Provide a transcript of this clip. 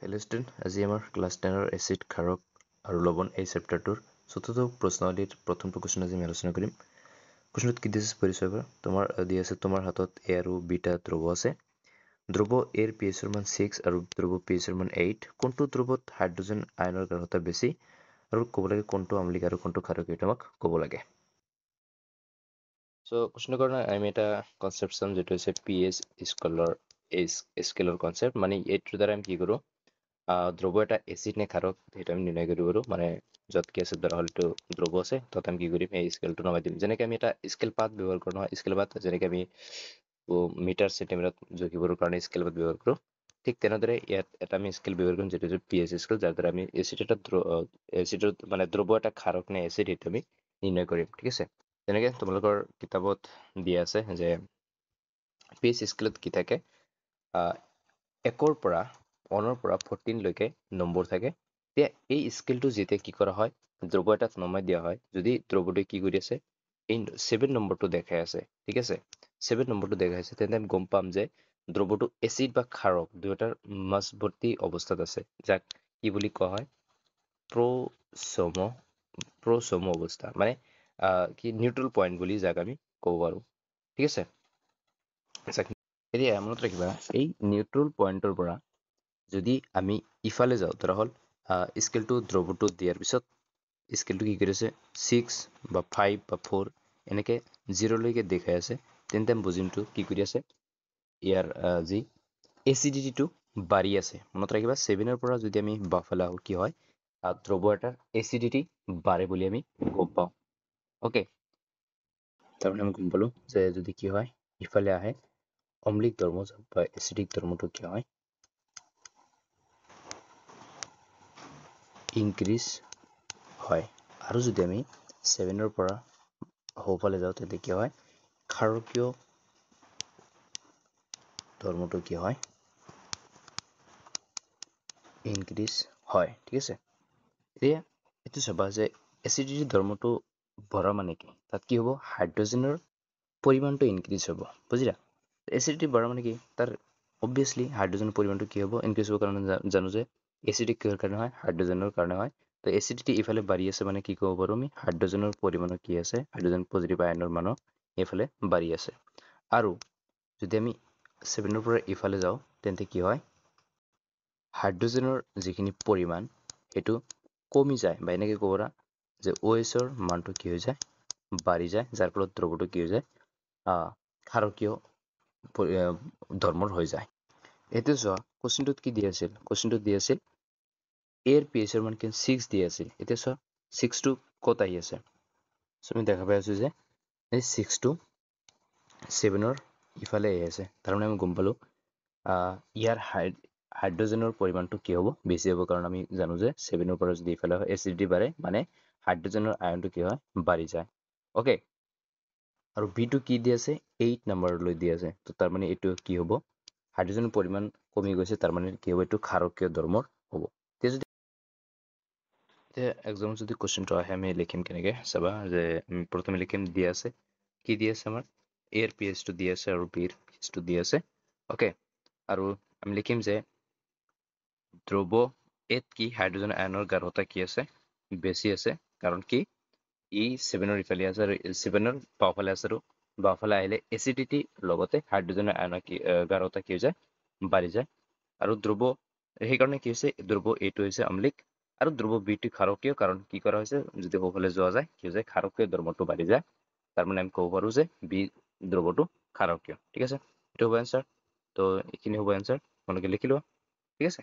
Hello student, আজি আমাৰ class 10 acid ক্ষাৰক আৰু লৱণ এই চেপ্টাৰটোৰ চতুৰ্থ প্ৰশ্নাৱলীৰ প্ৰথমটো কোৱেশ্যন আজি আমি আলোচনা কৰিম। কোৱেশ্যনটোত কি দিছে পৰিচয় কৰা। তোমাৰ দি আছে তোমাৰ হাতত A আৰু Bটা ধ্ৰুৱ আছে। ধ্ৰুৱ A ৰ pH ৰ মান 6 আৰু ধ্ৰুৱ pH ৰ মান 8। কোনটো ধ্ৰুৱত হাইড্ৰজেন আয়নৰ গাঢ়তা বেছি আৰু ক'ব লাগে কোনটো আম্লিক আৰু কোনটো ক্ষাৰকীয় তোমাক ক'ব লাগে। সো কোৱেশ্যনৰ কাৰণে আমি এটা কনচেপ্ট চাম যেটো হৈছে pH স্কেলৰ কনচেপ্ট। মানে এইটোৰ দ্বাৰা আমি কি কৰোঁ ধ্ৰুৱ এটা এচিড নে ক্ষাৰক সেইটো আমি নিৰ্ণয় কৰিব পাৰোঁ। মানে য'ত কি আছে ধৰা হ'ল এইটো ধ্ৰুৱ আছে তাত আমি কি কৰিম এই স্কেলটো নমাই দিম। যেনেকৈ আমি এটা স্কেল পাত ব্যৱহাৰ কৰোঁ নহয়, স্কেল পাত যেনেকৈ আমি মিটাৰ চেণ্টিমিটাৰত জোখিবৰ কাৰণে স্কেল পাত ব্যৱহাৰ কৰোঁ, ঠিক তেনেদৰে ইয়াত এটা আমি স্কেল ব্যৱহাৰ কৰিম যেটো pH স্কেল, যাৰ দ্বাৰা আমি এচিডৰ মানে ধ্ৰুৱ এটা ক্ষাৰক নে এচিড সেইটো আমি নিৰ্ণয় কৰিম। ঠিক আছে, যেনেকৈ তোমালোকৰ কিতাপত দিয়া আছে যে pH স্কেলত কি থাকে, 1ৰ পৰা 1ৰ পৰা 14 লৈকে নম্বৰ থাকে। এতিয়া এই স্কেলটো যেতিয়া কি কৰা হয় ধ্ৰুৱ এটাত নমাই দিয়া হয়, যদি ধ্ৰুৱটোৱে কি কৰি আছে এই 7 নম্বৰটো দেখাই আছে, ঠিক আছে 7 নম্বৰটো দেখাইছে, তেন্তে আমি গম পাম যে ধ্ৰুৱটো এচিড বা ক্ষাৰক দুয়োটাৰ মাজৱৰ্তী অৱস্থাত আছে, যাক কি বুলি কোৱা হয় প্ৰ'চম অৱস্থা, মানে কি নিউট্ৰেল পইণ্ট বুলি যাক আমি ক'ব পাৰোঁ। ঠিক আছে, এতিয়া মনত ৰাখিবা এই নিউট্ৰেল পইণ্টৰ পৰা যদি আমি ইফালে যাওঁ, ধৰা হ'ল স্কেলটো ধ্ৰুৱটোত দিয়াৰ পিছত স্কেলটো কি কৰি আছে 6 বা 5 বা 4 এনেকৈ 0লৈকে দেখাই আছে, তেন্তে আমি বুজিমটো কি কৰি আছে ইয়াৰ যি এচিডিটিটো বাঢ়ি আছে। মনত ৰাখিবা 7ৰ পৰা যদি আমি বাওঁফালে আহোঁ কি হয় ধ্ৰুৱ এটাৰ এচিডিটি বাঢ়ে বুলি আমি গম পাওঁ। অ'কে, তাৰমানে আমি গম পালোঁ যে যদি কি হয় ইফালে আহে অম্লিক ধৰ্ম বা এচিডিক ধৰ্মটো কি হয় ইনক্ৰিজ হয়, আৰু যদি আমি 7ৰ পৰা সোঁফালে যাওঁ তেতিয়া কি হয় ক্ষাৰকীয় ধৰ্মটো কি হয় ইনক্ৰিজ হয়। ঠিক আছে, এতিয়া এইটো চাবা যে এচিডিটি ধৰ্মটো বঢ়া মানে কি, তাত কি হ'ব হাইড্ৰজেনৰ পৰিমাণটো ইনক্ৰিজ হ'ব। বুজিলা, এচিডিটি বঢ়া মানে কি তাৰ অবভিয়াছলি হাইড্ৰজেনৰ পৰিমাণটো কি হ'ব ইনক্ৰিজ হ'বৰ কাৰণে জানো যে এচিডিক কিহৰ কাৰণে হয় হাইড্ৰজেনৰ কাৰণে হয়। তো এচিডিটি ইফালে বাঢ়ি আছে মানে কি ক'ব পাৰোঁ আমি হাইড্ৰজেনৰ পৰিমাণৰ কি আছে হাইড্ৰজেন পজিটিভ আয়নৰ মানো এইফালে বাঢ়ি আছে। আৰু যদি আমি 7ৰ পৰা ইফালে যাওঁ তেন্তে কি হয় হাইড্ৰজেনৰ যিখিনি পৰিমাণ সেইটো কমি যায়, বা এনেকৈ ক'ব পাৰা যে OHৰ মানটো কি হৈ যায় বাঢ়ি যায়, যাৰ ফলত ধ্ৰুৱটো কি হৈ যায় ক্ষাৰকীয় ধৰ্মৰ হৈ যায়। এইটো চোৱা কুৱেশ্যনটোত কি দি আছিল, কুৱেশ্যনটোত দি আছিল A ৰ pH ৰ মান 6 দি আছিল। এতিয়া চোৱা 6টো ক'ত আহি আছে, আমি দেখা পাই আছোঁ যে এই 6টো 7ৰ ইফালে আহি আছে, তাৰমানে আমি গম পালোঁ ইয়াৰ হাইড্ৰজেনৰ পৰিমাণটো কি হ'ব বেছি হ'ব, কাৰণ আমি জানো যে 7ৰ পৰা যদি ইফালে হয় এচিডিটি বাঢ়ে মানে হাইড্ৰজেনৰ আয়নটো কি হয় বাঢ়ি যায়। অ'কে, আৰু বিটো কি দি আছে 8 নম্বৰলৈ দি আছে, তো তাৰমানে এইটো কি হ'ব হাইড্ৰজেনৰ পৰিমাণ কমি গৈছে, তাৰমানে কি হ'ব এইটো ক্ষাৰকীয় ধৰ্মৰ হ'ব। এতিয়া একদম যদি কুৱেশ্যনটো আহে আমি লিখিম কেনেকৈ চাবা যে প্ৰথমে লিখিম দি আছে কি দি আছে আমাৰ A ৰ pH টো দি আছে আৰু B ৰ pH টো দি আছে। অ'কে, আৰু আমি লিখিম যে ধ্ৰুৱ এত কি হাইড্ৰজেন আয়নৰ গাঢ়তা কি আছে বেছি আছে, কাৰণ কি ই 7ৰ ইফালে আছে আৰু 7ৰ বাওঁফালে আছে, আৰু বাওঁফালে আহিলে এচিডিটি লগতে হাইড্ৰজেনৰ আয়নৰ গাঢ়তা কি হৈ যায় বাঢ়ি যায়। আৰু ধ্ৰুৱ সেইকাৰণে কি হৈছে ধ্ৰুৱ এইটো হৈছে অম্লিক আৰু ধ্ৰুৱ বিটো ক্ষাৰকীয়, কাৰণ কি কৰা হৈছে যদি সোঁফালে যোৱা যায় কি হৈ যায় ক্ষাৰকীয় ধৰ্মটো বাঢ়ি যায়, তাৰমানে আমি ক'ব পাৰোঁ যে বি ধ্ৰুৱটো ক্ষাৰকীয়। ঠিক আছে, এইটো হ'ব এনচাৰ। তো এইখিনি হ'ব এনচাৰ, তোমালোকে লিখি লোৱা।